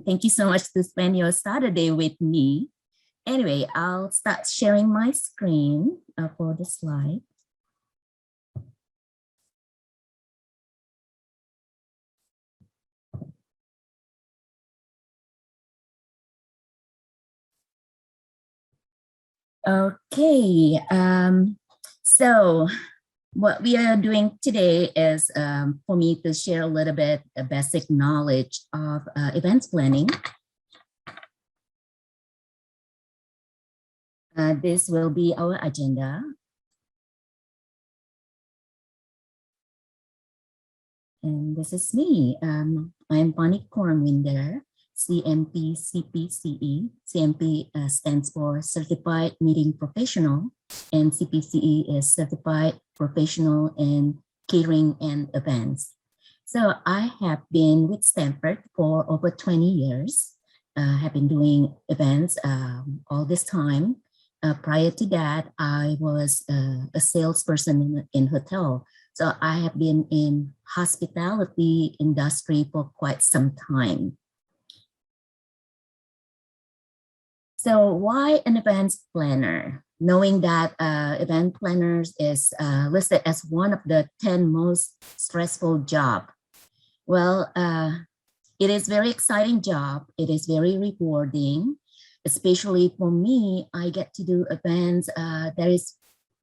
thank you so much to spend your Saturday with me. Anyway, I'll start sharing my screen for the slide. Okay, so what we are doing today is for me to share a little bit a basic knowledge of events planning. This will be our agenda. And this is me. I'm Vanny Koornwinder, CMP CPCE. CMP stands for Certified Meeting Professional, and CPCE is Certified Professional in Catering and Events. So I have been with Stanford for over 20 years. Have been doing events all this time. Prior to that, I was a salesperson in hotel. So I have been in hospitality industry for quite some time. So why an events planner? Knowing that event planners is listed as one of the 10 most stressful job. Well, it is very exciting job. It is very rewarding, especially for me. I get to do events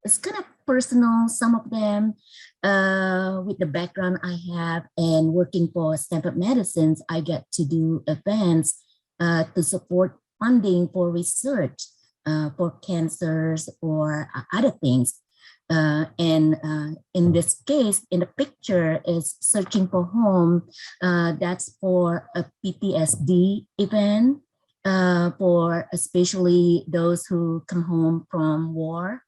it's kind of personal, some of them with the background I have and working for Stanford Medicine, I get to do events to support funding for research for cancers or other things. And in this case, in the picture is Searching for Home. That's for a PTSD event for especially those who come home from war.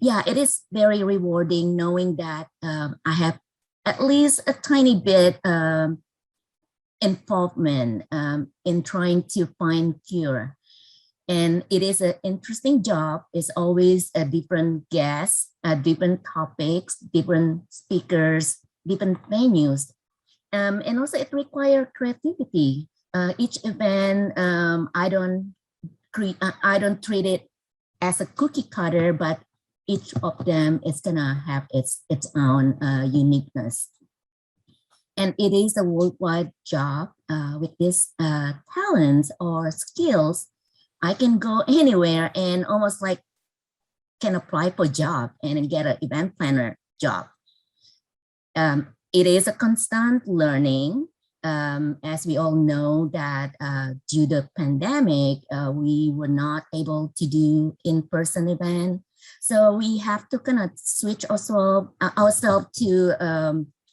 Yeah, it is very rewarding knowing that I have at least a tiny bit involvement in trying to find cure. And it is an interesting job. It's always a different guests, different topics, different speakers, different venues. And also it requires creativity. Each event, I don't treat it as a cookie cutter, but each of them is gonna have its own uniqueness. And it is a worldwide job with these talents or skills. I can go anywhere and almost like can apply for a job and get an event planner job. It is a constant learning. As we all know that due to the pandemic, we were not able to do in-person event. So we have to kind of switch also ourselves to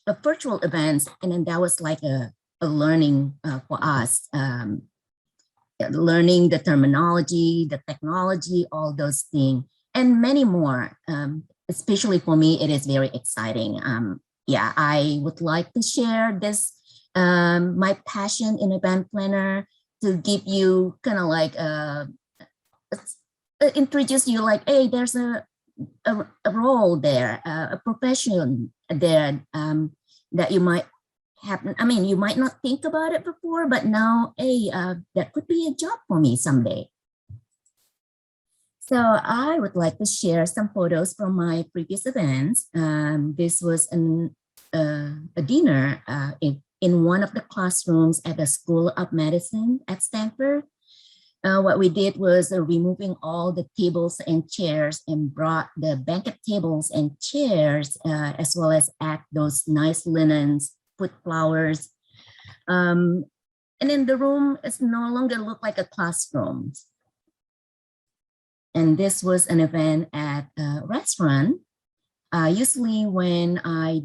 a virtual events. And then that was like a learning for us, learning the terminology, the technology, all those things, and many more. Especially for me, it is very exciting. Yeah, I would like to share this my passion in event planner to give you kind of like introduce you like, hey, there's a role there, a profession there that you might have. I mean, you might not think about it before, but now, hey, that could be a job for me someday. So I would like to share some photos from my previous events. This was a dinner in one of the classrooms at the School of Medicine at Stanford. What we did was removing all the tables and chairs and brought the banquet tables and chairs as well as add those nice linens, put flowers. And then the room is no longer look like a classroom. And this was an event at a restaurant. Usually when I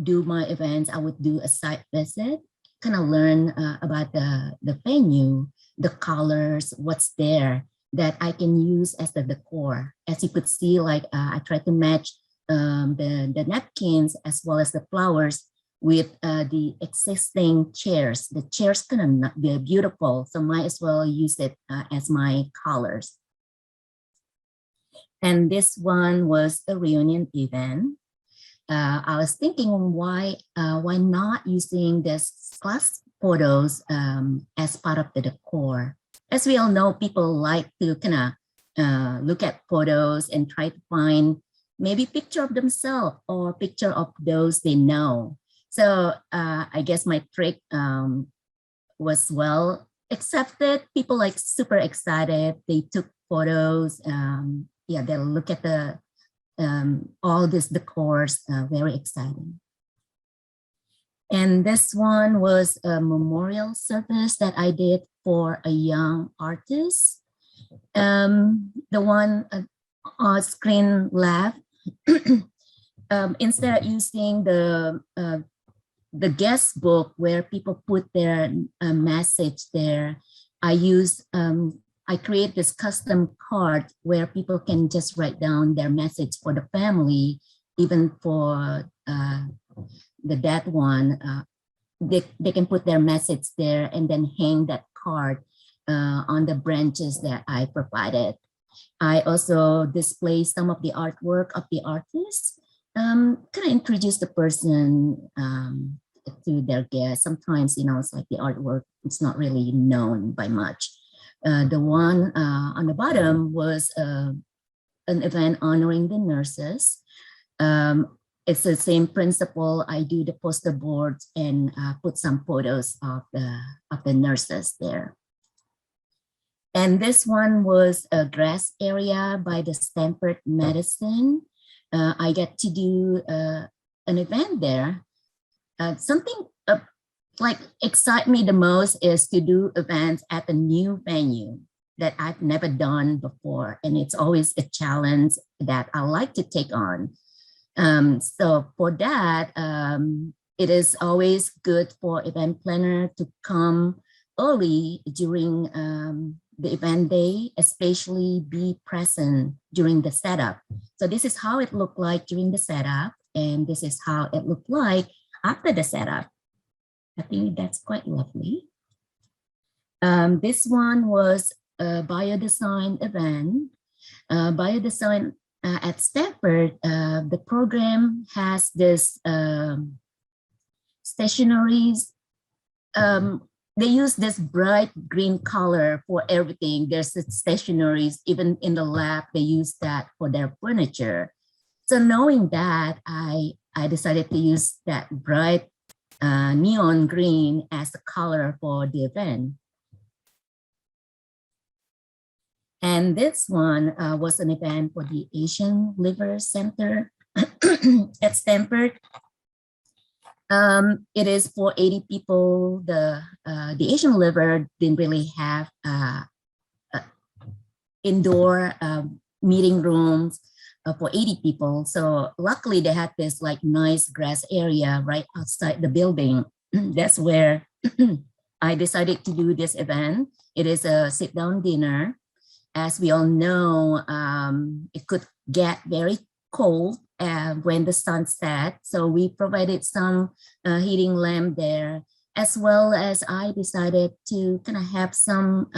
do my events, I would do a site visit, kind of learn about the venue, the colors, what's there that I can use as the decor. As you could see, like I try to match the napkins as well as the flowers with the existing chairs. The chairs kind of be beautiful, so might as well use it as my colors. And this one was a reunion event. I was thinking why not using this photos as part of the decor. As we all know, people like to kind of look at photos and try to find maybe picture of themselves or picture of those they know. So I guess my trick was well accepted. People like super excited. They took photos. Yeah, they'll look at the all this decors, very exciting. And this one was a memorial service that I did for a young artist. The one on screen left, instead of using the guest book where people put their message there, I create this custom card where people can just write down their message for the family, even for the dead one. They can put their message there and then hang that card on the branches that I provided. I also display some of the artwork of the artist, kind of introduce the person to their guests. Sometimes, it's like the artwork, it's not really known by much. The one on the bottom was an event honoring the nurses. It's the same principle. I do the poster boards and put some photos of the nurses there. And this one was a grass area by the Stanford Medicine. I get to do an event there. Something like excite me the most is to do events at a new venue that I've never done before. And it's always a challenge that I like to take on. So for that, it is always good for event planner to come early during the event day, especially be present during the setup. So this is how it looked like during the setup, and this is how it looked like after the setup. I think that's quite lovely. This one was a biodesign event. Biodesign at Stanford, the program has this stationaries. They use this bright green color for everything. There's stationaries, even in the lab, they use that for their furniture. So knowing that, I decided to use that bright neon green as the color for the event. And this one was an event for the Asian Liver Center at Stanford. It is for 80 people. The Asian Liver didn't really have indoor meeting rooms for 80 people. So luckily they had this like nice grass area right outside the building. That's where I decided to do this event. It is a sit-down dinner. As we all know, it could get very cold when the sun set. So we provided some heating lamp there, as well as I decided to kind of have some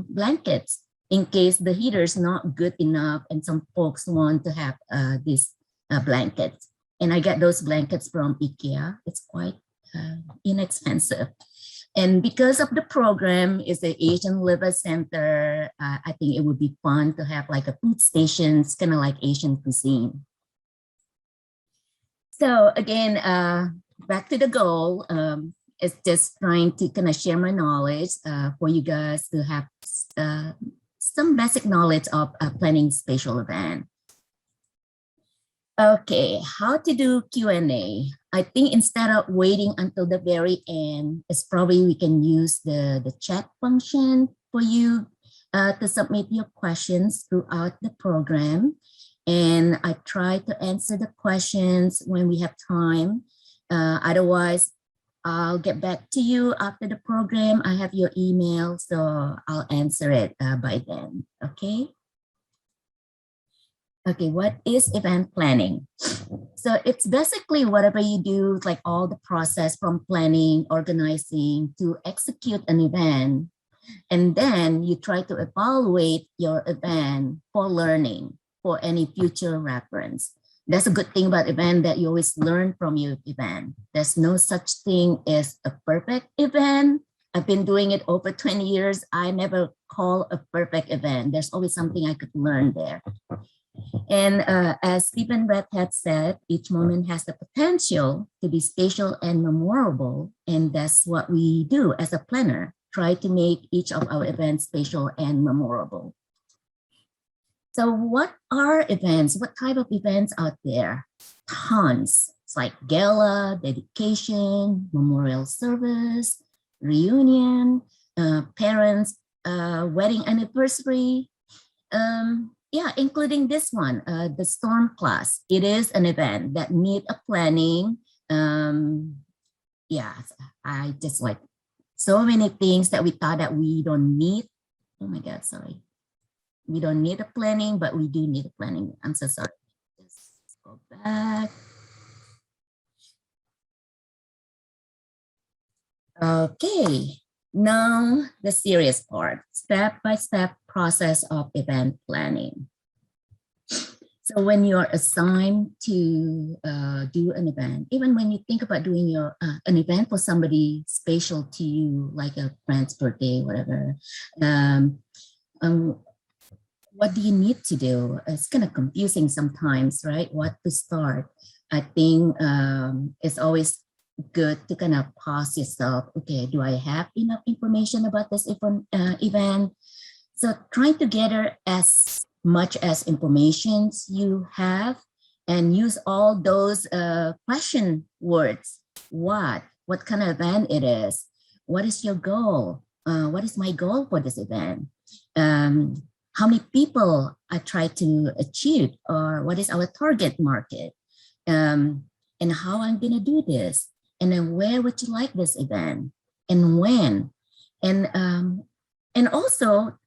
blankets in case the heater is not good enough and some folks want to have these blankets. And I get those blankets from IKEA. It's quite inexpensive. And because of the program is the Asian Liver Center, I think it would be fun to have like a food stations, kind of like Asian cuisine. So again, back to the goal. It's just trying to kind of share my knowledge for you guys to have some basic knowledge of planning spatial event. Okay, how to do Q&A. I think instead of waiting until the very end, it's probably we can use the chat function for you to submit your questions throughout the program. And I try to answer the questions when we have time. Otherwise, I'll get back to you after the program. I have your email, so I'll answer it by then, okay? Okay, what is event planning? So it's basically whatever you do, like all the process from planning, organizing to execute an event. And then you try to evaluate your event for learning, for any future reference. That's a good thing about event, that you always learn from your event. There's no such thing as a perfect event. I've been doing it over 20 years. I never call a perfect event. There's always something I could learn there. And as Stephen Brett had said, each moment has the potential to be special and memorable. And that's what we do as a planner, try to make each of our events special and memorable. So what are events? What type of events out there? Tons. It's like gala, dedication, memorial service, reunion, parents' wedding anniversary. Yeah, including this one, the Storm class. It is an event that need a planning. Yeah, I just like so many things that we thought that we don't need. Oh my God, sorry. We don't need a planning, but we do need a planning. I'm so sorry. Just go back. Okay, now the serious part, step-by-step process of event planning. So when you're assigned to do an event, even when you think about doing an event for somebody special to you, like a friend's birthday, whatever, what do you need to do? It's kind of confusing sometimes, right? What to start. I think it's always good to kind of pause yourself. Okay, do I have enough information about this event? So trying to gather as much as information you have and use all those question words. What kind of event it is? What is your goal? What is my goal for this event? How many people I try to achieve, or what is our target market, and how I'm gonna do this, and then where would you like this event, and when, and also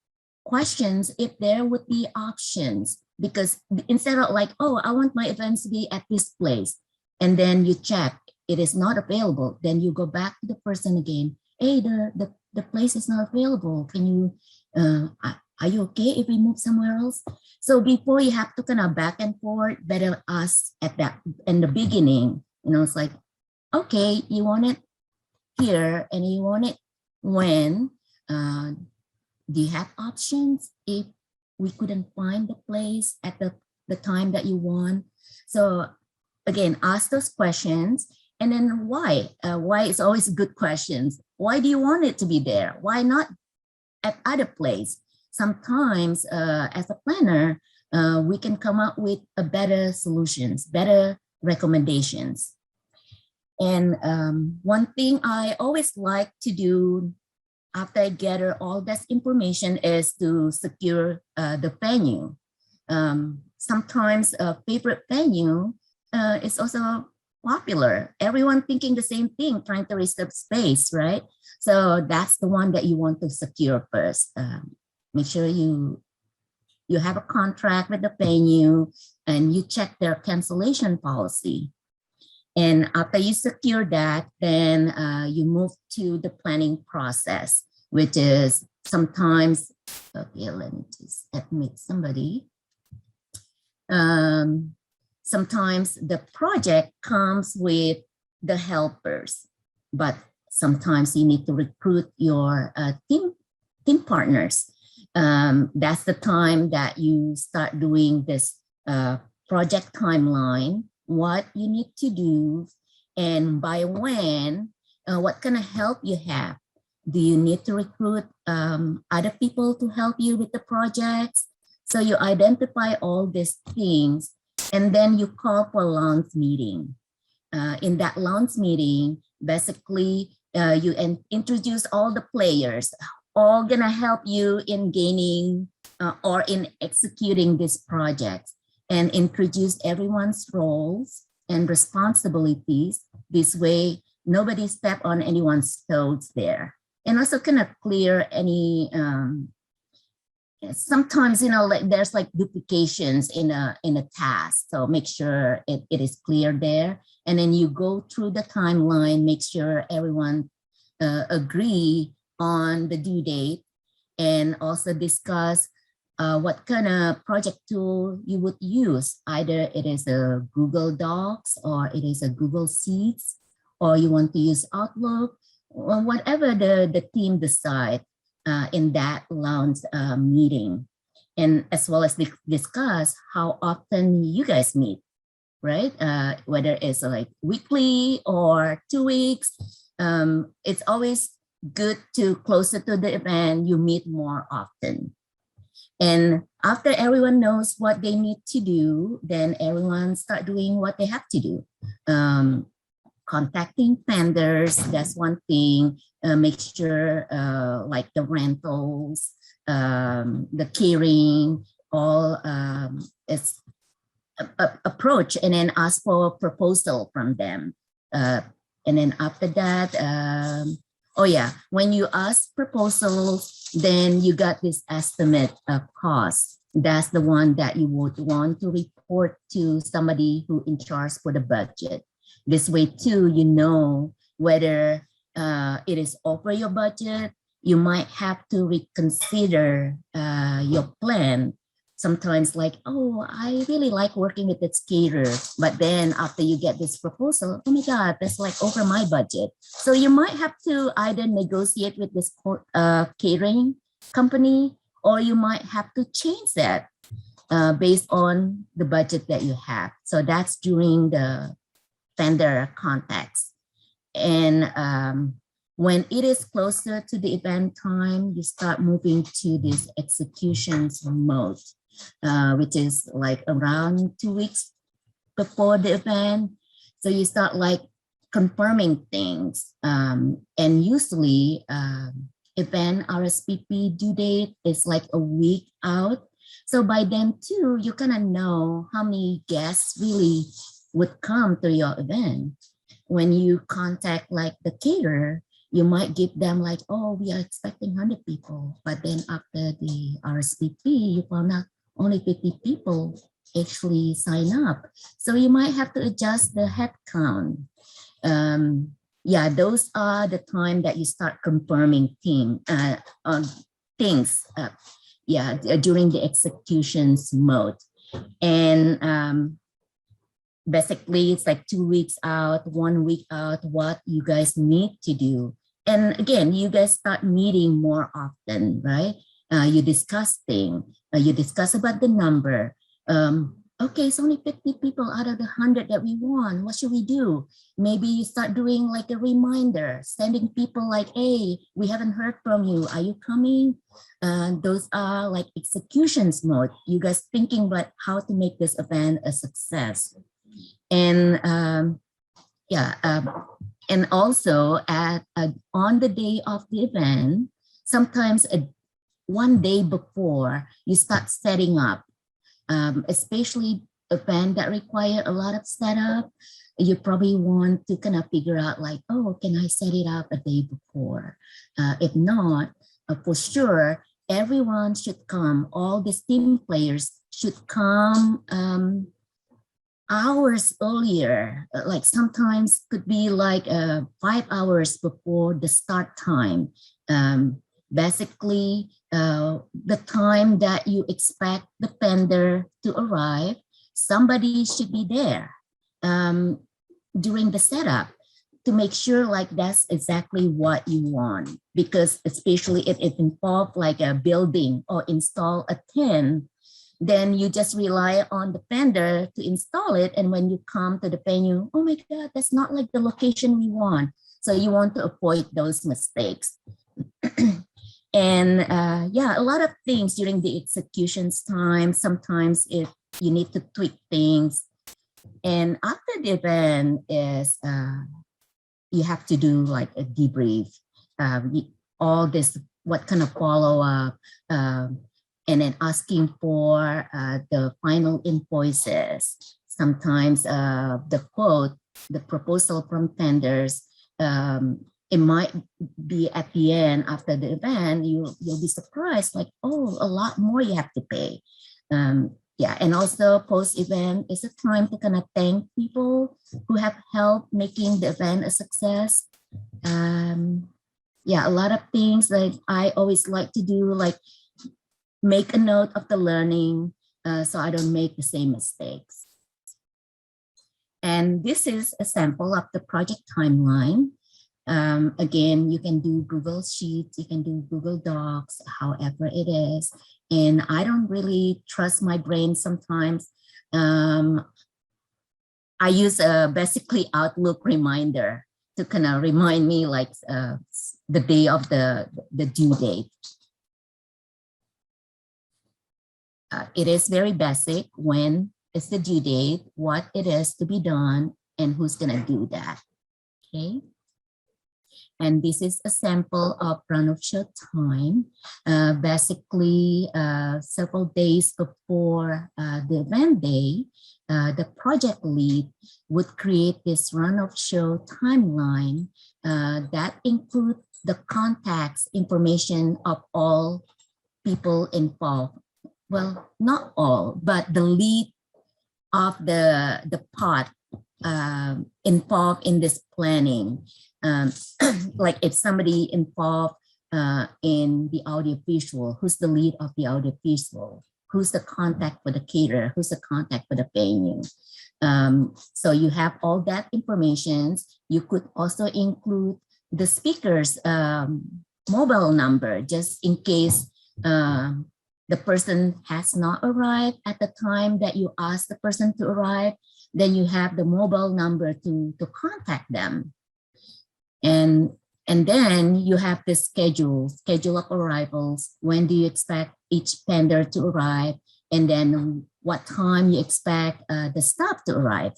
questions if there would be options, because instead of like, oh, I want my events to be at this place, and then you check it is not available, then you go back to the person again, hey, the place is not available, can you are you okay if we move somewhere else? So before you have to kind of back and forth, better ask at that in the beginning. You know, it's like, okay, you want it here and you want it when? Do you have options if we couldn't find the place at the time that you want? So again, ask those questions. And then why? Why is always good questions. Why do you want it to be there? Why not at other place? Sometimes as a planner, we can come up with a better solutions, better recommendations. And one thing I always like to do after I gather all this information is to secure the venue. Sometimes a favorite venue is also popular. Everyone thinking the same thing, trying to reserve space, right? So that's the one that you want to secure first. Make sure you have a contract with the venue and you check their cancellation policy. And after you secure that, then you move to the planning process, which is sometimes, okay, let me just admit somebody. Sometimes the project comes with the helpers, but sometimes you need to recruit your team partners. That's the time that you start doing this project timeline, what you need to do, and by when, what kind of help you have. Do you need to recruit other people to help you with the projects? So you identify all these things, and then you call for a launch meeting. In that launch meeting, basically, you introduce all the players, all gonna help you in gaining or in executing this project, and introduce everyone's roles and responsibilities. This way, nobody step on anyone's toes there. And also kind of clear any, sometimes, you know, like there's like duplications in a task. So make sure it is clear there. And then you go through the timeline, make sure everyone agree on the due date, and also discuss what kind of project tool you would use. Either it is a Google Docs or it is a Google Sheets, or you want to use Outlook, or whatever the team decide in that launch meeting. And as well as discuss how often you guys meet, right? Whether it's like weekly or 2 weeks, it's always good to closer to the event, you meet more often. And after everyone knows what they need to do, then everyone start doing what they have to do. Contacting vendors, that's one thing. Make sure like the rentals, the catering, all is approach, and then ask for a proposal from them. And then after that, oh yeah, when you ask proposals, then you got this estimate of cost. That's the one that you would want to report to somebody who in charge for the budget. This way too, you know whether it is over your budget. You might have to reconsider your plan. Sometimes like, oh, I really like working with this caterer, but then after you get this proposal, oh my God, that's like over my budget. So you might have to either negotiate with this catering company, or you might have to change that based on the budget that you have. So that's during the vendor context. And when it is closer to the event time, you start moving to this executions mode, which is like around 2 weeks before the event. So you start like confirming things. And usually event RSVP due date is like a week out. So by then too, you kind of know how many guests really would come to your event. When you contact like the caterer, you might give them like, oh, we are expecting 100 people. But then after the RSVP, you found out only 50 people actually sign up. So you might have to adjust the head count. Yeah, those are the time that you start confirming things during the executions mode. And basically it's like 2 weeks out, 1 week out, what you guys need to do. And again, you guys start meeting more often, right? You discuss things, you discuss about the number. Okay, it's only 50 people out of the 100 that we want. What should we do? Maybe you start doing like a reminder, sending people like, hey, we haven't heard from you. Are you coming? Those are like executions mode. You guys thinking about how to make this event a success. And and also on the day of the event, sometimes one day before you start setting up, especially event that require a lot of setup. You probably want to kind of figure out like, oh, can I set it up a day before? If not, for sure, everyone should come. All the team players should come hours earlier, like sometimes could be like 5 hours before the start time. Basically, the time that you expect the vendor to arrive, somebody should be there during the setup to make sure like that's exactly what you want. Because especially if it involves like a building or install a tent, then you just rely on the vendor to install it. And when you come to the venue, oh my God, that's not like the location we want. So you want to avoid those mistakes. And yeah, a lot of things during the executions time. Sometimes if you need to tweak things. And after the event is, you have to do like a debrief. All this, what kind of follow-up, and then asking for the final invoices. Sometimes the quote, the proposal from vendors, it might be at the end after the event, you'll be surprised like, oh, a lot more you have to pay. Yeah, and also post-event is a time to kind of thank people who have helped making the event a success. Yeah, a lot of things like I always like to do, like make a note of the learning so I don't make the same mistakes. And this is a sample of the project timeline. Again, you can do Google Sheets, you can do Google Docs, however it is. And I don't really trust my brain sometimes. I use basically Outlook reminder to kind of remind me like the day of the due date. It is very basic. When is the due date, what it is to be done, and who's gonna do that, okay? And this is a sample of run of show time. Basically, several days before the event day, the project lead would create this run of show timeline that includes the contacts information of all people involved. Well, not all, but the lead of the part involved in this planning. Like if somebody involved in the audiovisual, who's the lead of the audiovisual? Who's the contact for the caterer? Who's the contact for the venue? So you have all that information. You could also include the speaker's mobile number, just in case the person has not arrived at the time that you ask the person to arrive. Then you have the mobile number to contact them. And then you have the schedule of arrivals. When do you expect each vendor to arrive? And then what time you expect the staff to arrive?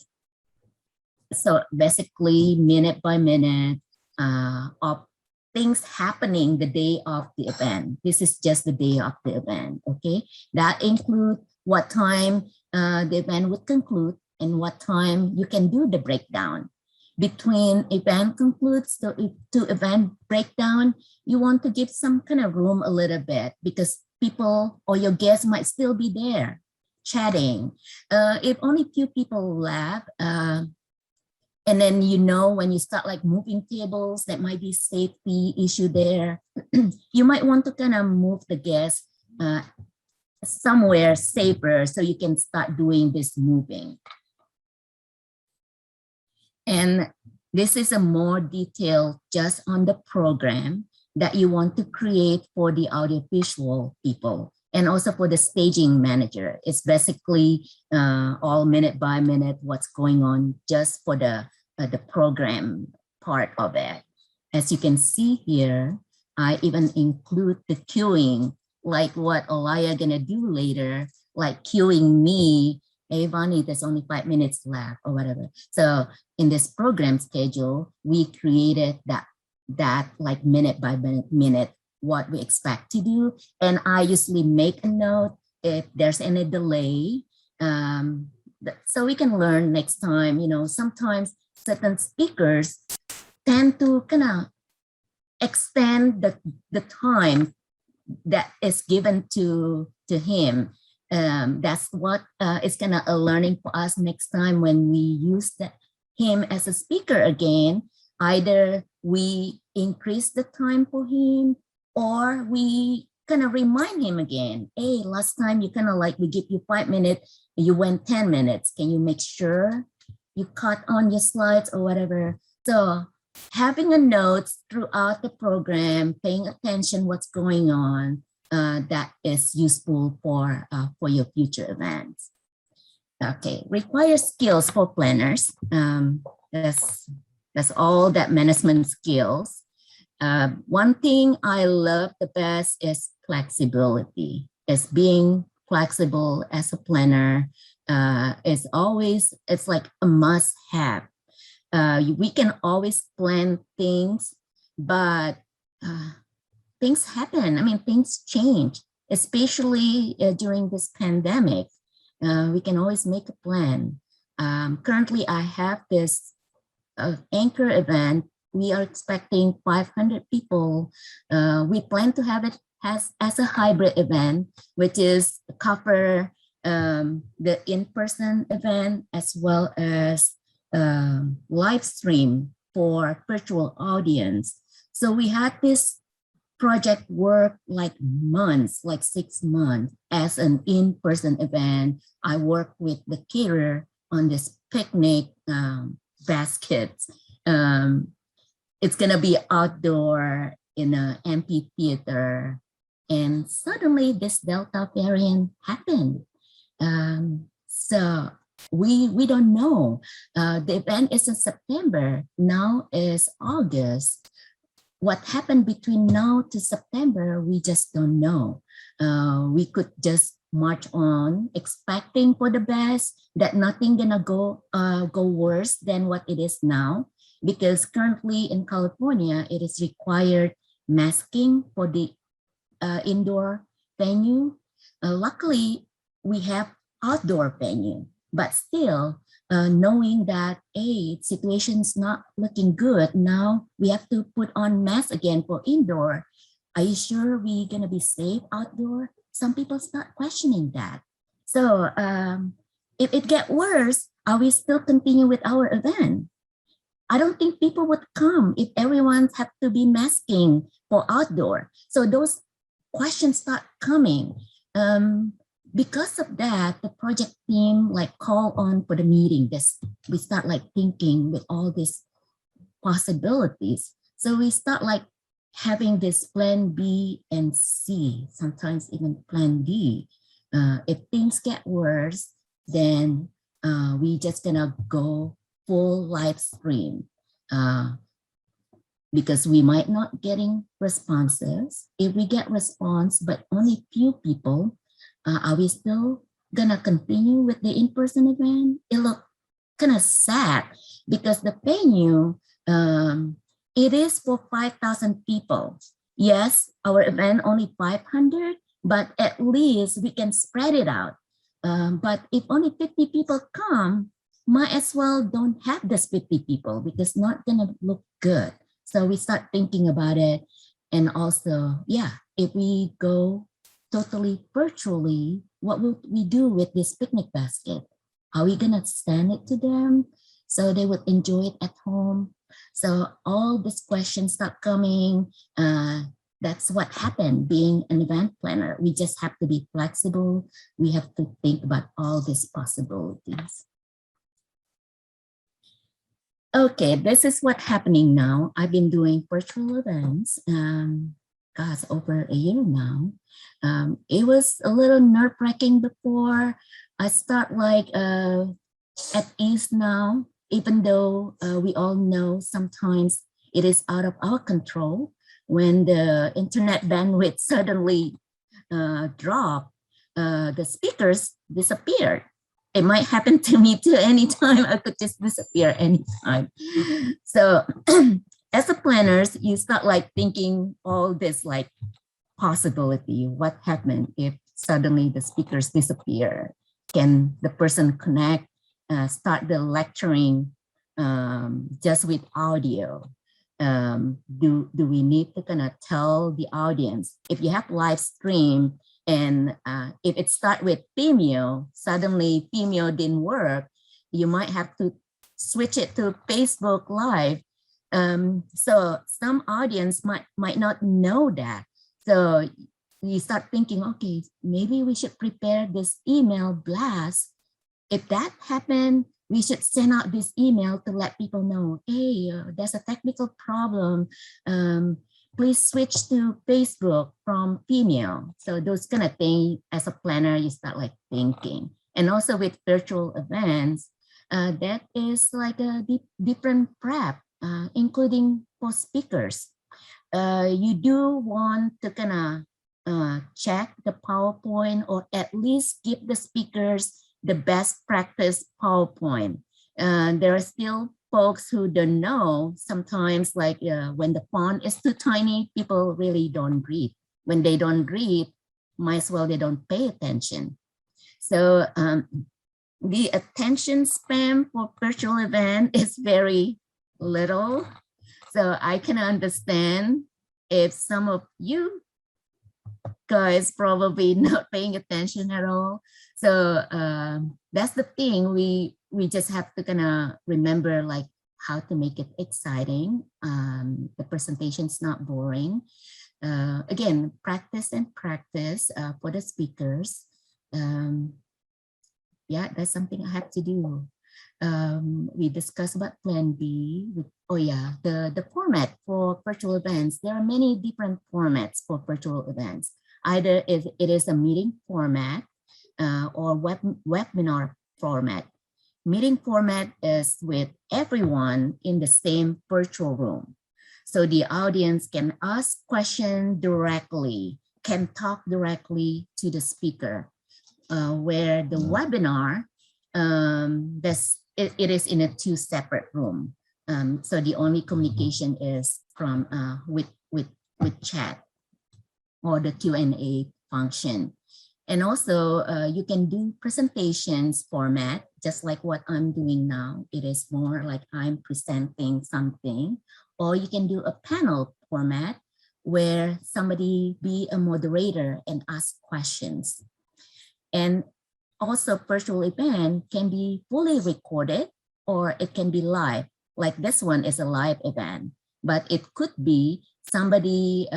So basically minute by minute of things happening the day of the event. This is just the day of the event, okay? That includes what time the event would conclude and what time you can do the breakdown. Between event concludes to event breakdown, you want to give some kind of room a little bit because people or your guests might still be there chatting. If only few people left, and then, you know, when you start like moving tables, that might be safety issue there. You might want to kind of move the guests somewhere safer so you can start doing this moving. And this is a more detail just on the program that you want to create for the audiovisual people and also for the staging manager. It's basically all minute by minute what's going on just for the program part of it. As you can see here, I even include the queuing, like what Olaya gonna do later, like queuing me. Hey, Vanny, there's only 5 minutes left or whatever. So in this program schedule, we created that like minute by minute, what we expect to do. And I usually make a note if there's any delay. So we can learn next time, you know, sometimes certain speakers tend to kind of extend the time that is given to him. That's what is kind of a learning for us next time when we use him as a speaker again. Either we increase the time for him or we kind of remind him again. Hey, last time you kind of like, we give you 5 minutes, you went 10 minutes. Can you make sure you cut on your slides or whatever? So having a note throughout the program, paying attention what's going on, that is useful for your future events. Okay, requires skills for planners. That's all that management skills. One thing I love the best is flexibility. Is being flexible as a planner is always, it's like a must have. We can always plan things, but things happen. I mean, things change, especially during this pandemic. We can always make a plan. Currently, I have this anchor event. We are expecting 500 people. We plan to have it as a hybrid event, which is cover the in-person event as well as live stream for virtual audience. So we had this project work like months, like 6 months as an in-person event. I work with the caterer on this picnic baskets. It's gonna be outdoor in an amphitheater. And suddenly this Delta variant happened. So we don't know. The event is in September. Now is August. What happened between now to September, we just don't know. We could just march on, expecting for the best, that nothing gonna go worse than what it is now, because currently in California, it is required masking for the indoor venue. Luckily, we have outdoor venue, but still, knowing that, hey, situation's not looking good, now we have to put on masks again for indoor. Are you sure we're gonna be safe outdoor? Some people start questioning that. So if it get worse, are we still continue with our event? I don't think people would come if everyone have to be masking for outdoor. So those questions start coming. Because of that, the project team like call on for the meeting. We start like thinking with all these possibilities. So we start like having this plan B and C, sometimes even plan D. If things get worse, then we just gonna go full live stream. Because we might not getting responses. If we get response, but only few people, are we still gonna continue with the in-person event? It look kind of sad because the venue, it is for 5,000 people. Yes, our event only 500, but at least we can spread it out. But if only 50 people come, might as well don't have this 50 people because not gonna look good. So we start thinking about it. And also, yeah, if we go totally virtually, what will we do with this picnic basket? Are we gonna send it to them so they would enjoy it at home? So all these questions start coming. That's what happened being an event planner. We just have to be flexible. We have to think about all these possibilities. Okay, this is what's happening now. I've been doing virtual events, gosh, over a year now. It was a little nerve-wracking before. I start like at ease now, even though we all know sometimes it is out of our control. When the internet bandwidth suddenly dropped, the speakers disappeared. It might happen to me too anytime. I could just disappear anytime. So as a planners, you start like thinking all this like possibility. What happened if suddenly the speakers disappear? Can the person connect, start the lecturing just with audio? Do we need to kind of tell the audience, if you have live stream, and if it start with Vimeo, suddenly Vimeo didn't work, you might have to switch it to Facebook Live. So some audience might not know that. So you start thinking, okay, maybe we should prepare this email blast. If that happened, we should send out this email to let people know, hey, there's a technical problem. Please switch to Facebook from Vimeo. So those kind of things, as a planner, you start like thinking. And also with virtual events, that is like a different prep, including for speakers. You do want to kind of check the PowerPoint, or at least give the speakers the best practice PowerPoint. There are still folks who don't know. Sometimes like when the font is too tiny, people really don't read. When they don't read, might as well they don't pay attention. So the attention span for virtual event is very little. So I can understand if some of you guys probably not paying attention at all. So that's the thing. We just have to kind of remember like how to make it exciting. The presentation's not boring. Again, practice and practice for the speakers. Yeah, that's something I have to do. We discussed about Plan B. Oh yeah, the format for virtual events. There are many different formats for virtual events. Either if it is a meeting format or webinar format. Meeting format is with everyone in the same virtual room. So the audience can ask questions directly, can talk directly to the speaker, where the webinar, it is in a two separate room. So the only communication is from with chat or the Q&A function. And also you can do presentations format, just like what I'm doing now. It is more like I'm presenting something, or you can do a panel format where somebody be a moderator and ask questions. And also virtual event can be fully recorded or it can be live. Like this one is a live event, but it could be somebody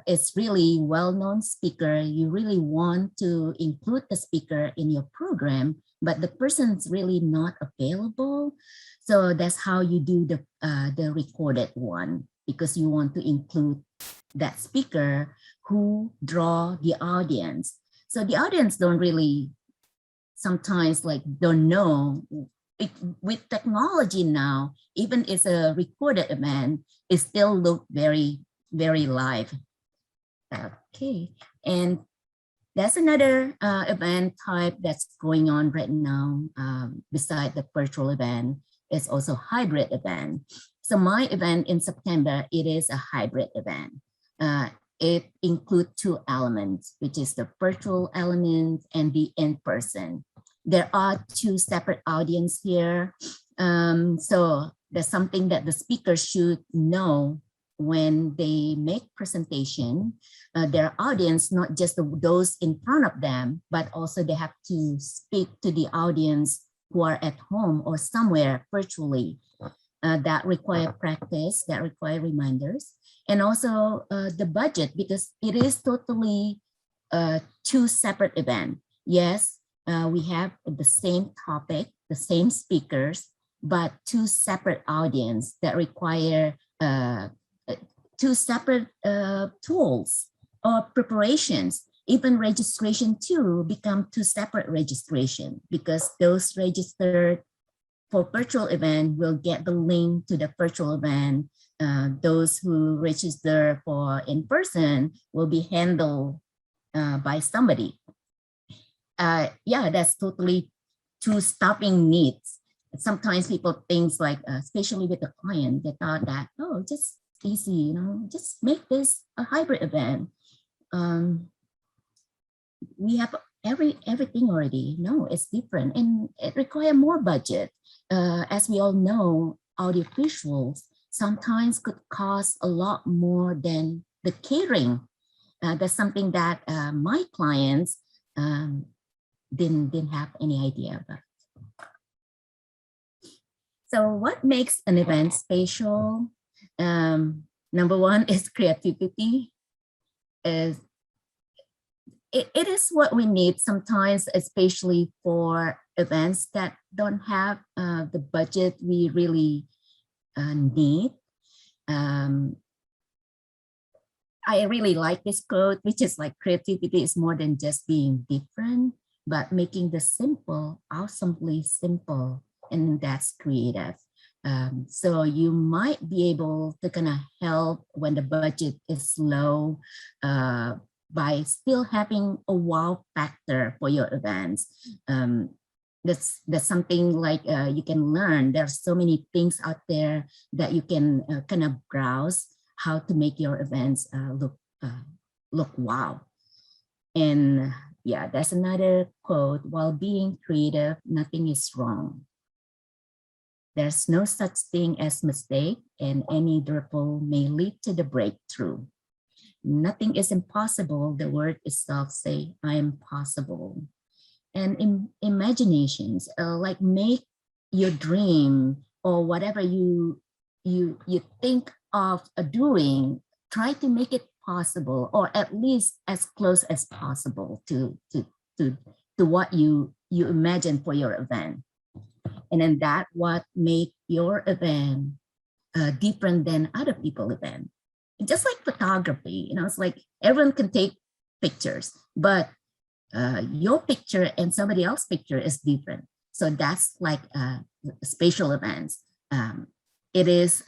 is really well-known speaker. You really want to include the speaker in your program, but the person's really not available. So that's how you do the recorded one, because you want to include that speaker who draw the audience. So the audience don't really sometimes like don't know. With technology now, even it's a recorded event, it still look very, very live. Okay, and that's another event type that's going on right now. Beside the virtual event, it's also hybrid event. So my event in September, it is a hybrid event. It includes two elements, which is the virtual element and the in-person. There are two separate audience here. So there's something that the speaker should know when they make presentation. Their audience, not just those in front of them, but also they have to speak to the audience who are at home or somewhere virtually. That require practice, that require reminders, and also the budget, because it is totally two separate events. Yes, we have the same topic, the same speakers, but two separate audience that require two separate tools or preparations. Even registration too become two separate registration, because those registered for virtual event will get the link to the virtual event. Those who register for in-person will be handled by somebody. Yeah, that's totally two stopping needs. Sometimes people think like, especially with the client, they thought that, oh, just easy, just make this a hybrid event. We have everything already. No, it's different, and it requires more budget. As we all know, audio visuals sometimes could cost a lot more than the catering. That's something that my clients didn't have any idea about. So what makes an event special? Number one is creativity. It is what we need sometimes, especially for events that don't have the budget we really need. I really like this quote, which is like, creativity is more than just being different, but making the simple awesomely simple, and that's creative. So you might be able to kind of help when the budget is low, by still having a wow factor for your events. That's something like you can learn. There's so many things out there that you can kind of browse how to make your events look wow. And yeah, that's another quote. While being creative, nothing is wrong. There's no such thing as mistake, and any ripple may lead to the breakthrough. Nothing is impossible. The word itself say, I am possible. And in imaginations, like make your dream or whatever you think of doing, try to make it possible, or at least as close as possible to, to what you imagine for your event. And then that what make your event different than other people event. Just like photography, you know, it's like everyone can take pictures, but your picture and somebody else's picture is different. So that's like spatial events. It is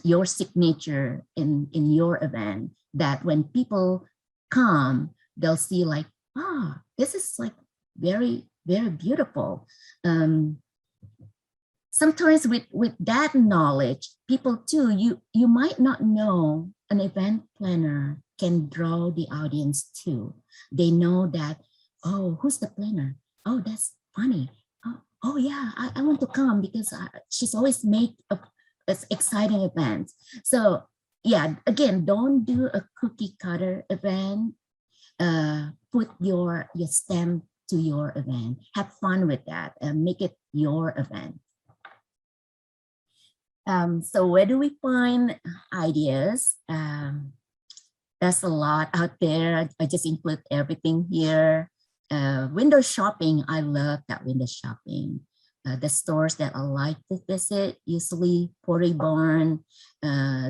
your signature in your event, that when people come, they'll see like, ah, this is like very, very beautiful. Sometimes with that knowledge, people too, you might not know an event planner can draw the audience too. They know that, oh, who's the planner? Oh, that's funny. Oh yeah, I want to come because she's always make exciting events. So yeah, again, don't do a cookie cutter event. Put your stamp to your event. Have fun with that and make it your event. So where do we find ideas? There's a lot out there. I just include everything here. Window shopping, I love that window shopping. The stores that I like to visit, usually Pottery Barn,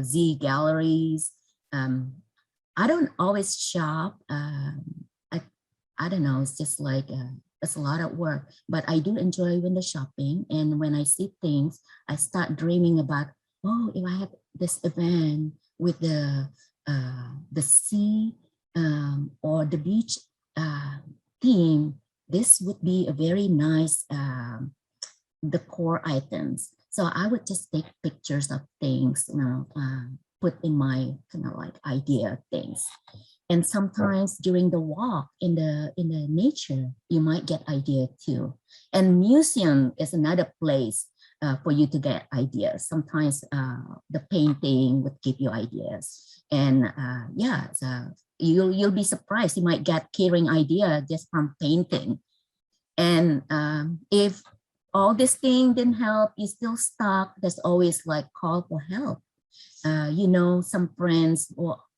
Z Galleries. I don't always shop. I don't know, it's just like, it's a lot of work, but I do enjoy window shopping. And when I see things, I start dreaming about, oh, if I have this event with the sea or the beach theme, this would be a very nice decor items. So I would just take pictures of things, you know, put in my kind of like idea things. And sometimes during the walk in the nature, you might get idea too. And museum is another place for you to get ideas. Sometimes the painting would give you ideas. And yeah, so you'll be surprised. You might get keyring idea just from painting. And if all this thing didn't help, you still stuck, there's always like call for help. You know, some friends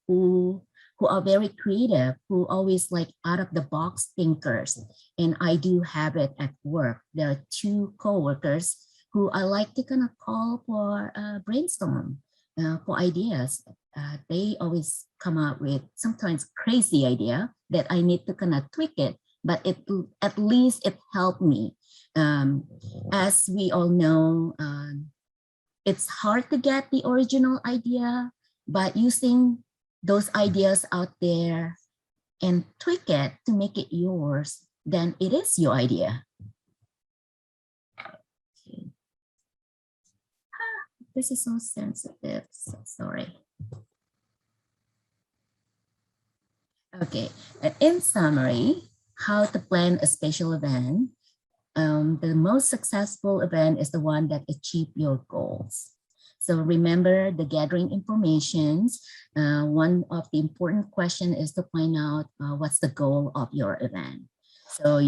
who are very creative, who always like out of the box thinkers. And I do have it at work. There are two coworkers who I like to kind of call for brainstorm for ideas. They always come up with sometimes crazy idea that I need to kind of tweak it, but at least it helped me. As we all know, it's hard to get the original idea, but using those ideas out there and tweak it to make it yours, then it is your idea. Okay. This is so sensitive, so sorry. Okay, in summary, how to plan a special event. The most successful event is the one that achieves your goals. So remember the gathering informations. One of the important questions is to find out what's the goal of your event. So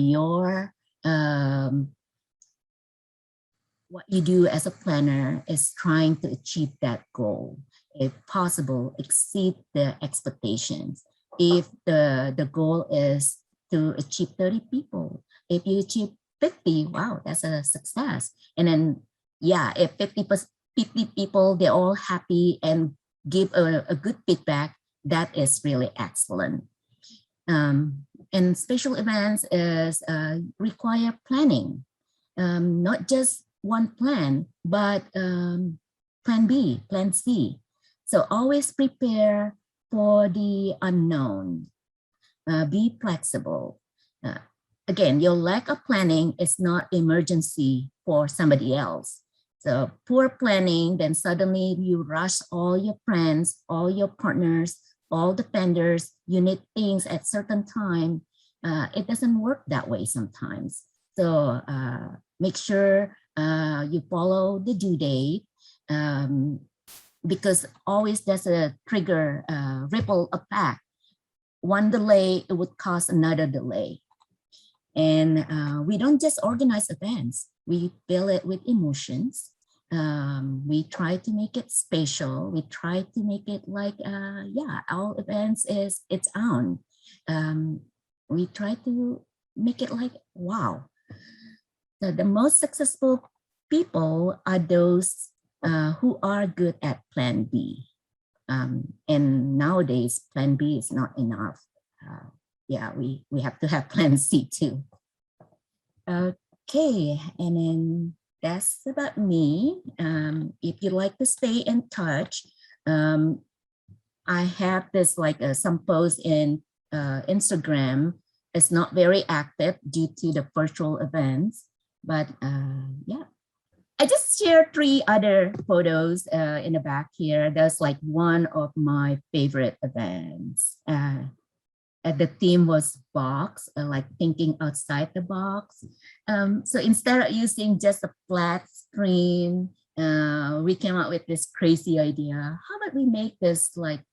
what you do as a planner is trying to achieve that goal. If possible, exceed the expectations. If the goal is to achieve 30 people, if you achieve 50, wow, that's a success. And then, yeah, if 50 people, they're all happy and give a good feedback, that is really excellent. And special events is require planning, not just one plan, but plan B, plan C. So always prepare for the unknown. Be flexible. Again, your lack of planning is not emergency for somebody else. So poor planning, then suddenly you rush all your friends, all your partners, all the vendors, you need things at certain time. It doesn't work that way sometimes. So make sure you follow the due date, because always there's a trigger ripple effect. One delay, it would cause another delay. And we don't just organize events, we fill it with emotions. We try to make it special. We try to make it like, our events is its own. We try to make it like, wow. So the most successful people are those who are good at plan B. And nowadays, plan B is not enough. We have to have plan C too. Okay, and then that's about me. If you'd like to stay in touch, I have this like some posts in Instagram. It's not very active due to the virtual events, but I just shared 3 other photos in the back here. That's like one of my favorite events. The theme was box, like thinking outside the box. So instead of using just a flat screen, we came up with this crazy idea. How about we make this like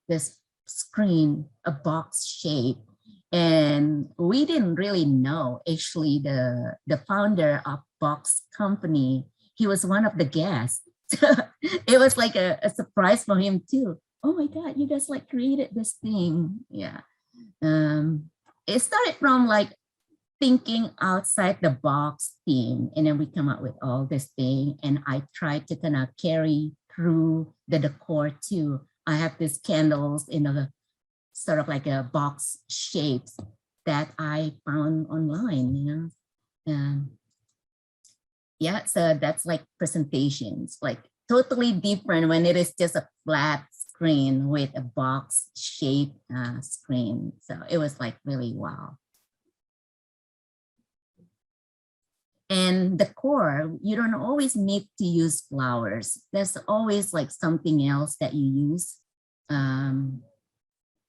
this screen a box shape? And we didn't really know, actually, the founder of Box Company, he was one of the guests. It was like a surprise for him too. Oh my God, you guys like created this thing. Yeah. It started from like thinking outside the box theme, and then we come up with all this thing, and I tried to kind of carry through the decor too. I have these candles in a sort of like a box shapes that I found online, you know. So that's like presentations, like totally different when it is just a flat screen with a box shaped screen. So it was like really wow. And the core, you don't always need to use flowers. There's always like something else that you use.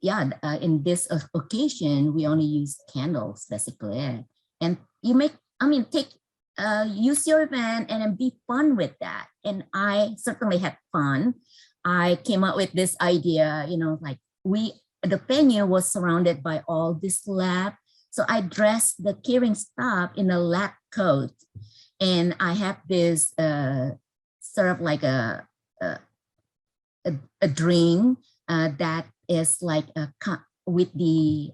In this occasion, we only use candles basically. And you use your event and then be fun with that. And I certainly had fun. I came up with this idea, like the venue was surrounded by all this lab. So I dressed the caring staff in a lab coat, and I have this sort of like a drink that is like with the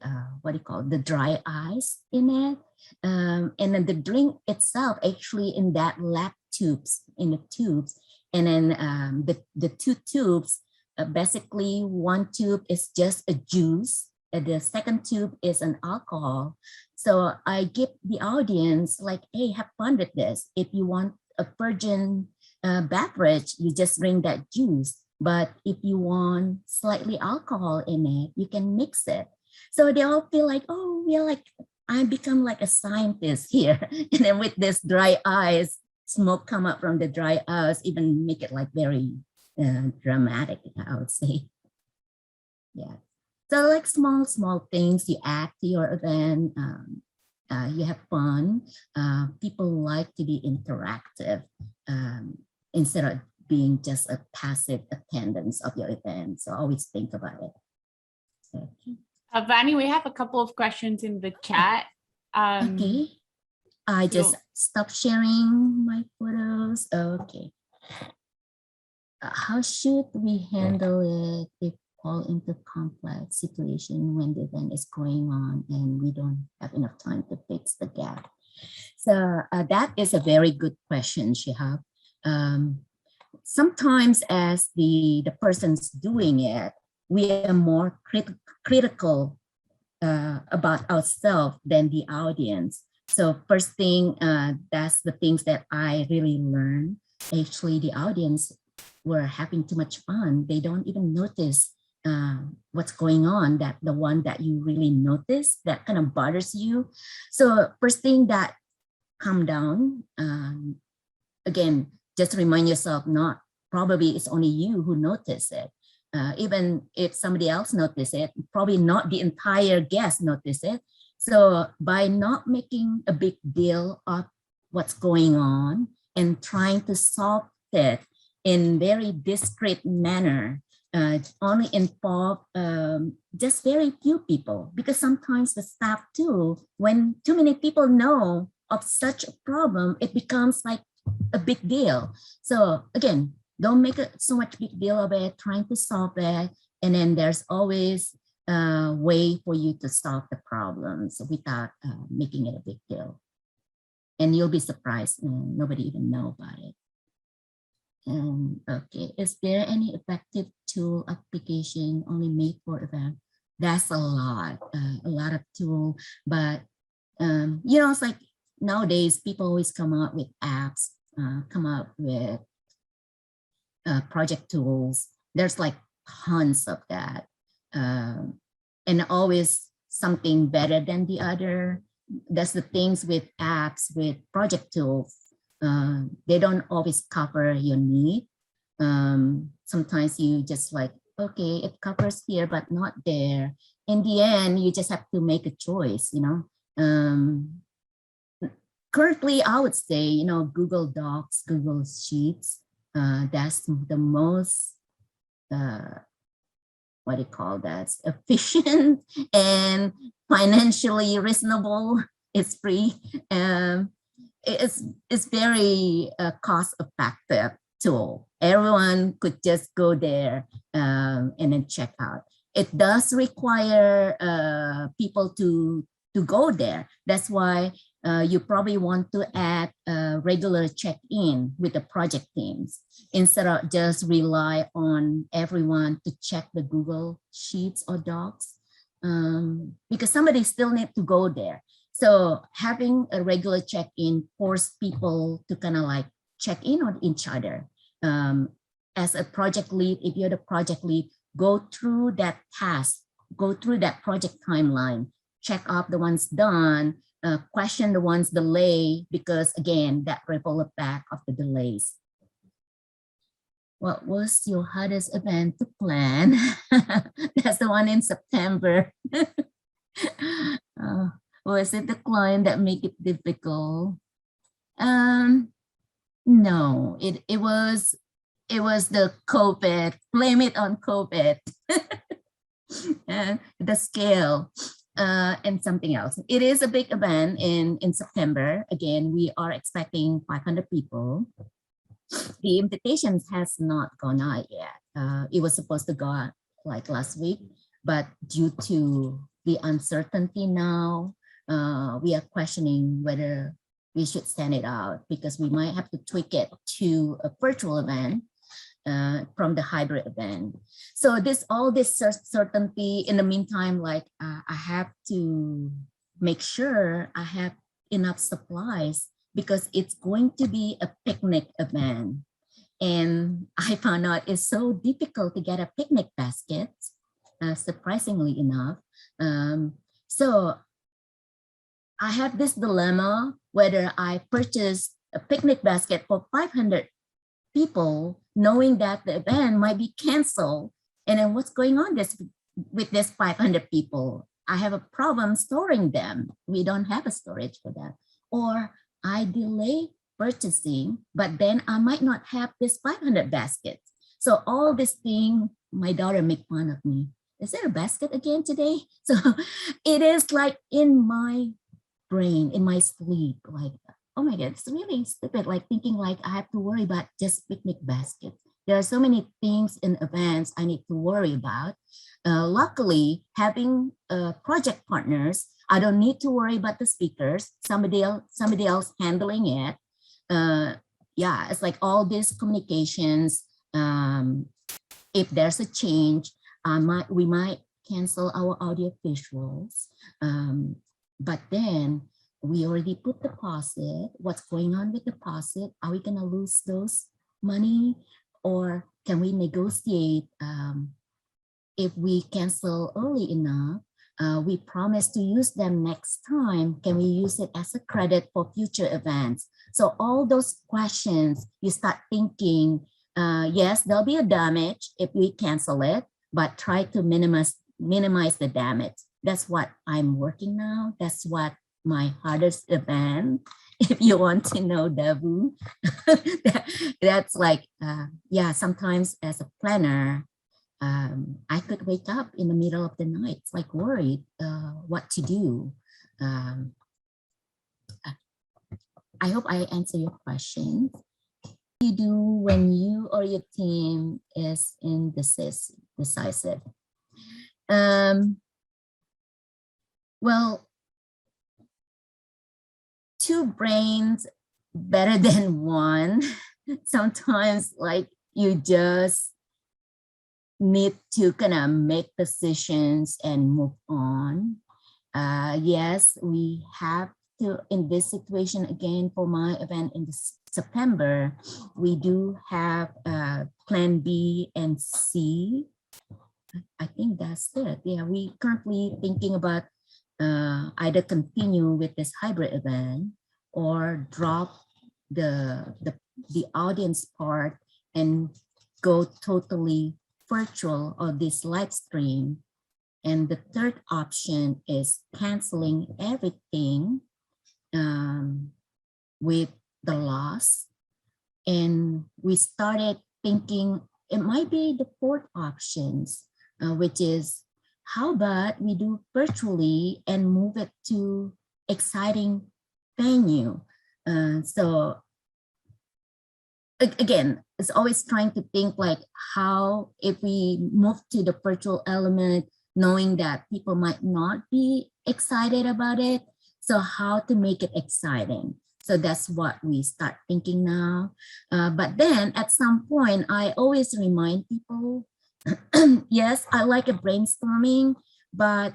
the dry ice in it, and then the drink itself actually in that lab tubes, and then the 2 tubes, basically one tube is just a juice, and the second tube is an alcohol. So I give the audience like, hey, have fun with this. If you want a virgin beverage, you just drink that juice. But if you want slightly alcohol in it, you can mix it. So they all feel like, oh, I become like a scientist here. And then with this dry ice, smoke come up from the dry ice, even make it like very dramatic, I would say. Yeah. So like small things you add to your event. You have fun. People like to be interactive instead of being just a passive attendance of your event. So always think about it. Okay. Vanny, we have a couple of questions in the chat. Okay. I just stopped sharing my photos. Okay. How should we handle it if fall into complex situation when the event is going on and we don't have enough time to fix the gap? So that is a very good question, Shihab. Sometimes as the person's doing it, we are more critical about ourselves than the audience. So first thing, that's the things that I really learned. Actually, the audience were having too much fun. They don't even notice what's going on, that the one that you really notice that kind of bothers you. So first thing, that calm down. Again, just remind yourself, not probably it's only you who notice it. Even if somebody else notice it, probably not the entire guest notice it. So by not making a big deal of what's going on and trying to solve it in very discreet manner, only involve just very few people, because sometimes the staff too, when too many people know of such a problem, it becomes like a big deal. So again, don't make so much big deal of it, trying to solve it. And then there's always a way for you to solve the problems without making it a big deal. And you'll be surprised, nobody even know about it. Okay, is there any effective tool application only made for event? That's a lot of tool, but you know, it's like nowadays people always come up with apps, come up with project tools. There's like tons of that, and always something better than the other. That's the things with apps, with project tools. They don't always cover your need. Sometimes you just like, okay, it covers here, but not there. In the end, you just have to make a choice, you know. Currently, I would say, you know, Google Docs, Google Sheets, that's the most, what do you call that, efficient and financially reasonable. It's free. It's very cost effective tool. Everyone could just go there and then check out. It does require people to go there. That's why you probably want to add a regular check-in with the project teams instead of just rely on everyone to check the Google Sheets or Docs, because somebody still need to go there. So having a regular check-in force people to kind of like check in on each other. As a project lead, if you're the project lead, go through that task, go through that project timeline, check off the ones done, question the ones delayed, because again, that ripple effect of the delays. What was your hardest event to plan? That's the one in September. Was it the client that make it difficult? No, it was the COVID. Blame it on COVID. And the scale. And something else. It is a big event in September. Again, we are expecting 500 people. The invitations has not gone out yet. It was supposed to go out like last week, but due to the uncertainty now, we are questioning whether we should send it out, because we might have to tweak it to a virtual event from the hybrid event. So all this certainty, in the meantime, like I have to make sure I have enough supplies, because it's going to be a picnic event. And I found out it's so difficult to get a picnic basket, surprisingly enough. So I have this dilemma whether I purchase a picnic basket for 500 people, knowing that the event might be canceled. And then what's going on with this 500 people? I have a problem storing them. We don't have a storage for that. Or I delay purchasing, but then I might not have this 500 baskets. So all this thing, my daughter make fun of me. Is there a basket again today? So it is like in my brain, in my sleep, like, oh my God, it's really stupid, like thinking like I have to worry about just picnic baskets. There are so many things in events I need to worry about. Luckily, having project partners, I don't need to worry about the speakers. Somebody else handling it. Yeah, it's like all these communications. If there's a change, we might cancel our audio visuals. But then we already put deposit. What's going on with deposit? Are we gonna lose those money, or can we negotiate? If we cancel early enough, we promise to use them next time. Can we use it as a credit for future events? So all those questions, you start thinking, yes, there'll be a damage if we cancel it, but try to minimize the damage. That's what I'm working now. That's what my hardest event, if you want to know, Dabu. That's like, yeah, sometimes as a planner, I could wake up in the middle of the night, like worried what to do. I hope I answer your question. What do you do when you or your team is indecisive? Well, two brains better than one. Sometimes like you just need to kind of make decisions and move on. Yes, we have to, in this situation again, for my event in September, we do have plan B and C. I think that's it. Yeah, we currently thinking about either continue with this hybrid event or drop the audience part and go totally virtual or this live stream. And the third option is canceling everything with the loss. And we started thinking it might be the fourth options, which is how about we do virtually and move it to exciting venue. So again, it's always trying to think like how if we move to the virtual element, knowing that people might not be excited about it. So how to make it exciting. So that's what we start thinking now. But then at some point, I always remind people, yes, I like a brainstorming, but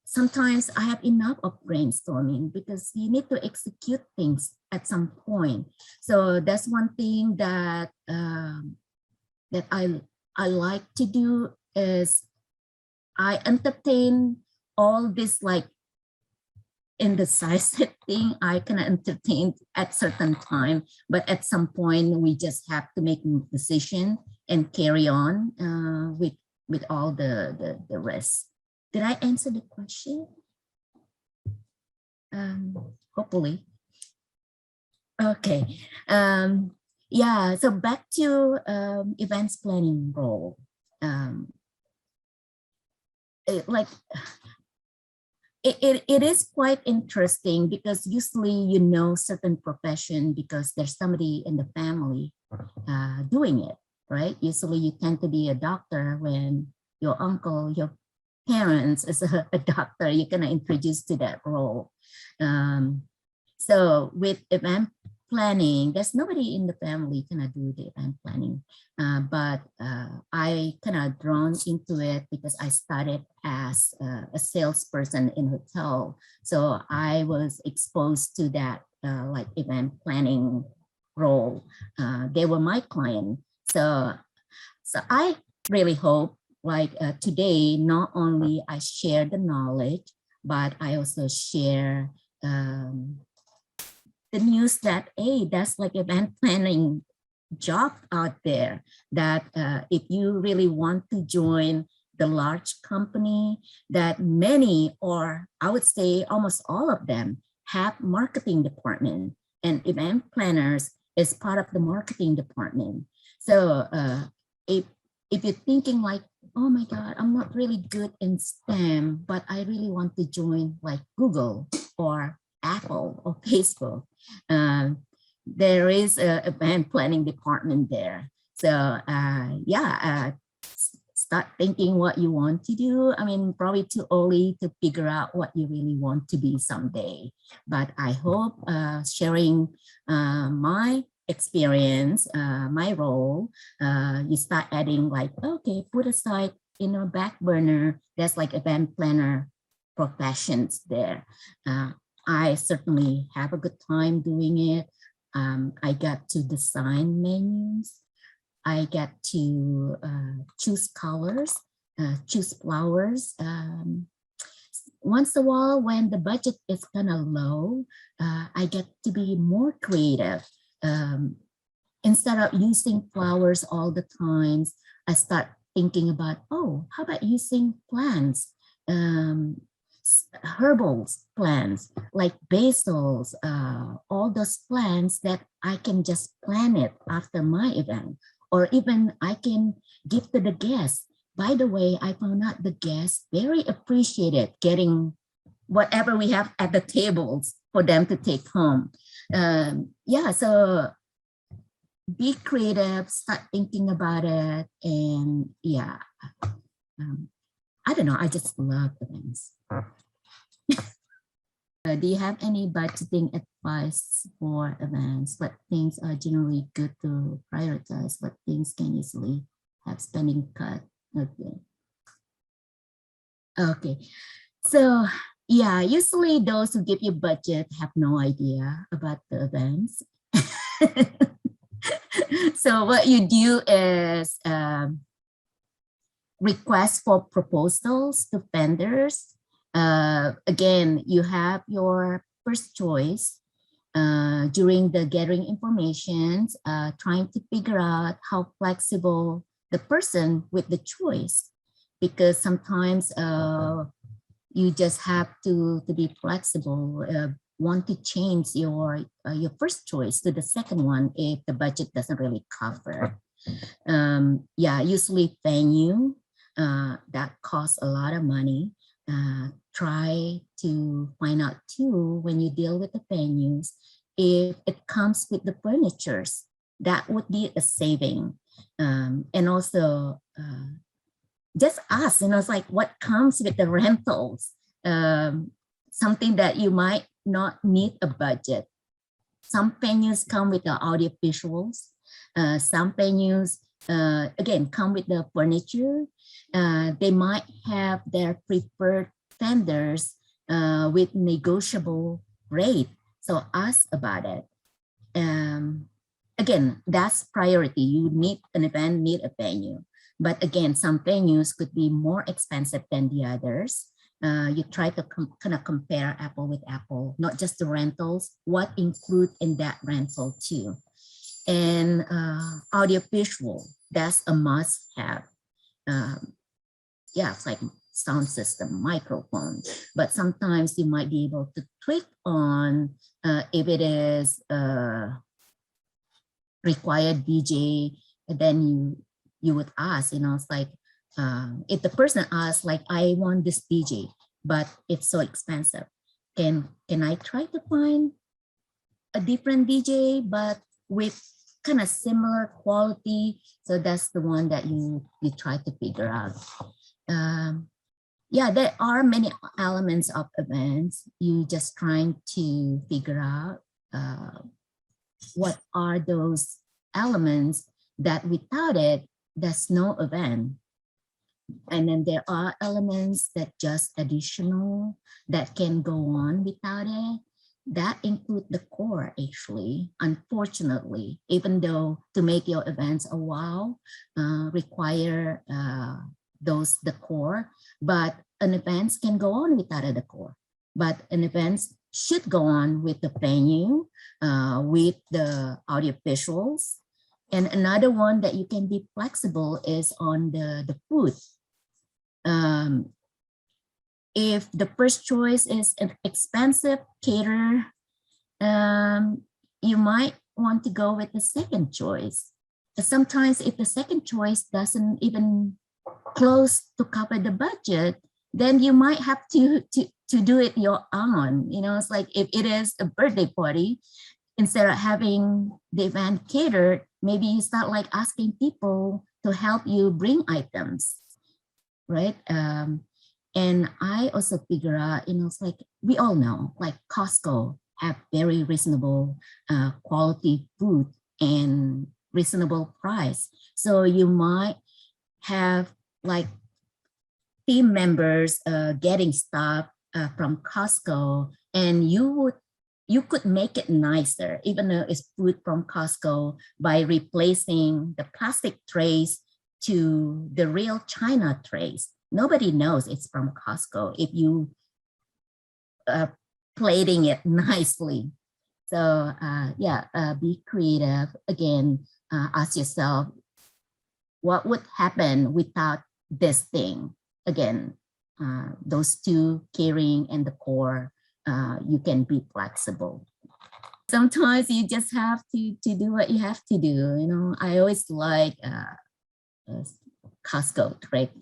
sometimes I have enough of brainstorming because you need to execute things at some point. So that's one thing that that I like to do is I entertain all this like indecisive thing. I can entertain at certain time, but at some point we just have to make a decision and carry on with all the rest. Did I answer the question? Hopefully. Okay. Yeah, so back to events planning role. It is quite interesting because usually you know certain profession because there's somebody in the family doing it, right? Usually you tend to be a doctor when your uncle, your parents is a doctor, you can introduce to that role. So with event planning, there's nobody in the family kind of do the event planning, but I kind of drawn into it because I started as a salesperson in hotel. So I was exposed to that like event planning role. They were my client. So I really hope like today, not only I share the knowledge, but I also share the news that, hey, that's like event planning job out there that if you really want to join the large company that many, or I would say almost all of them have marketing department and event planners is part of the marketing department. So if you're thinking like, oh my God, I'm not really good in STEM, but I really want to join like Google or Apple or Facebook, there is a event planning department there. So start thinking what you want to do. I mean, probably too early to figure out what you really want to be someday. But I hope sharing my experience, my role, you start adding like, okay, put aside in a back burner, there's like event planner professions there. I certainly have a good time doing it. I got to design menus. I get to choose colors, choose flowers. Once in a while, when the budget is kind of low, I get to be more creative. Instead of using flowers all the time, I start thinking about, oh, how about using plants? Herbal plants like basils, all those plants that I can just plant it after my event, or even I can give to the guests. By the way, I found out the guests very appreciated getting whatever we have at the tables for them to take home. Yeah, so be creative, start thinking about it, and yeah, I don't know, I just love events. Do you have any budgeting advice for events? What things are generally good to prioritize? What things can easily have spending cut? Okay. Okay. So yeah, usually those who give you budget have no idea about the events. So what you do is request for proposals to vendors. Again, you have your first choice during the gathering information, trying to figure out how flexible the person with the choice, because sometimes you just have to be flexible, want to change your first choice to the second one if the budget doesn't really cover. Yeah, usually venue, that costs a lot of money. Try to find out too, when you deal with the venues, if it comes with the furnitures, that would be a saving. And also just ask, it's like what comes with the rentals, something that you might not need a budget. Some venues come with the audio visuals. Some venues, again, come with the furniture. They might have their preferred vendors with negotiable rate. So ask about it. Again, that's priority. You need an event, need a venue. But again, some venues could be more expensive than the others. You try to kind of compare apple with apple, not just the rentals, what include in that rental too. And audio visual, that's a must have. Yeah, it's like sound system, microphone, but sometimes you might be able to tweak on if it is required DJ, then you would ask, it's like, if the person asks, like, I want this DJ, but it's so expensive, can I try to find a different DJ, but with kind of similar quality? So that's the one that you try to figure out. Yeah, there are many elements of events. You just trying to figure out what are those elements that without it, there's no event. And then there are elements that just additional that can go on without it. That include the core, actually, unfortunately, even though to make your events a wow, require the core, but an events can go on without the core. But an events should go on with the venue, with the audio visuals. And another one that you can be flexible is on the food. If the first choice is an expensive caterer, you might want to go with the second choice. Sometimes if the second choice doesn't even close to cover the budget, then you might have to do it your own. It's like if it is a birthday party, instead of having the event catered, maybe you start like asking people to help you bring items, right? And I also figure out, it's like we all know, like Costco have very reasonable quality food and reasonable price. So you might have like team members getting stuff from Costco, and you could make it nicer, even though it's food from Costco, by replacing the plastic trays to the real China trays. Nobody knows it's from Costco if you plating it nicely. So yeah, be creative. Again, ask yourself, what would happen without this thing? Again, those two, carrying and the core, you can be flexible. Sometimes you just have to do what you have to do. I always like Costco trick.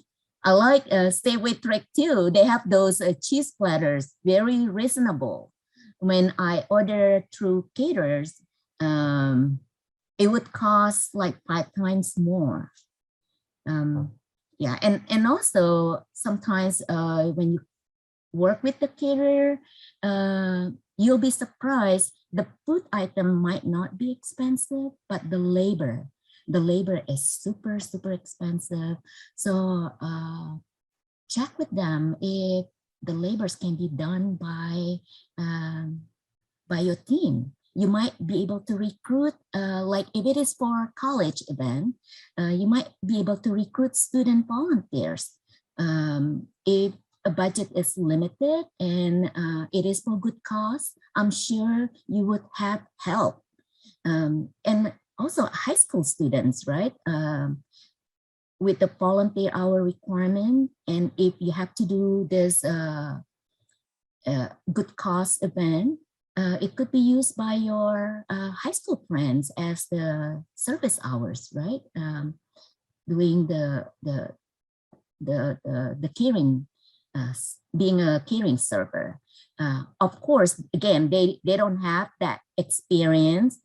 I like Stay With trick too. They have those cheese platters, very reasonable. when I order through caterers, it would cost like 5 times more. Yeah, and also sometimes when you work with the caterer, you'll be surprised. The food item might not be expensive, but the labor is super, super expensive. So check with them if the labors can be done by your team. You might be able to recruit, like if it is for college event, you might be able to recruit student volunteers. If a budget is limited and it is for good cause, I'm sure you would have help. And also high school students, right? With the volunteer hour requirement, and if you have to do this good cause event, it could be used by your high school friends as the service hours, right? Doing the catering, being a catering server. Of course, again, they don't have that experience.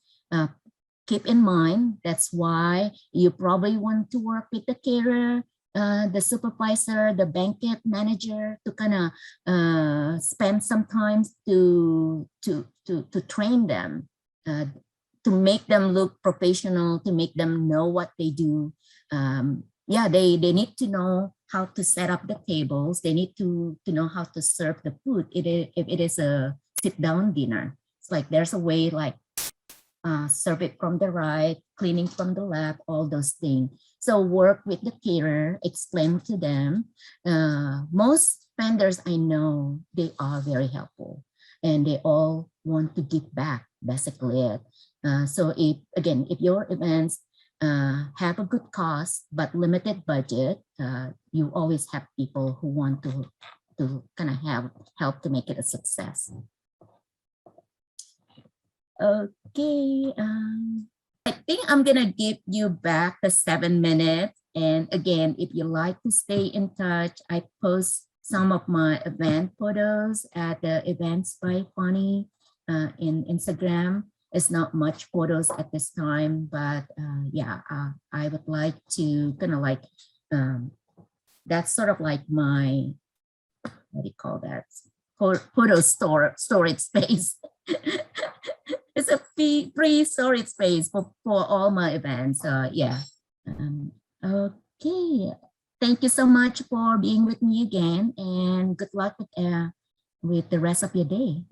Keep in mind, that's why you probably want to work with the caterer, the supervisor, the banquet manager to kind of spend some time to train them, to make them look professional, to make them know what they do. Yeah, they need to know how to set up the tables. They need to know how to serve the food. If it is a sit-down dinner, it's like there's a way like serve it from the right, cleaning from the left, all those things. So work with the caterer, explain to them. Most vendors I know, they are very helpful and they all want to give back, basically it. So if your events have a good cost but limited budget, you always have people who want to kind of help to make it a success. Okay, I think I'm gonna give you back the 7 minutes. And again, if you like to stay in touch, I post some of my event photos at the Events by Vanny in Instagram. It's not much photos at this time, but yeah, I would like to kind of like, that's sort of like my, what do you call that? Photo storage space. It's a free storage space for all my events. Yeah. Okay. Thank you so much for being with me again, and good luck with the rest of your day.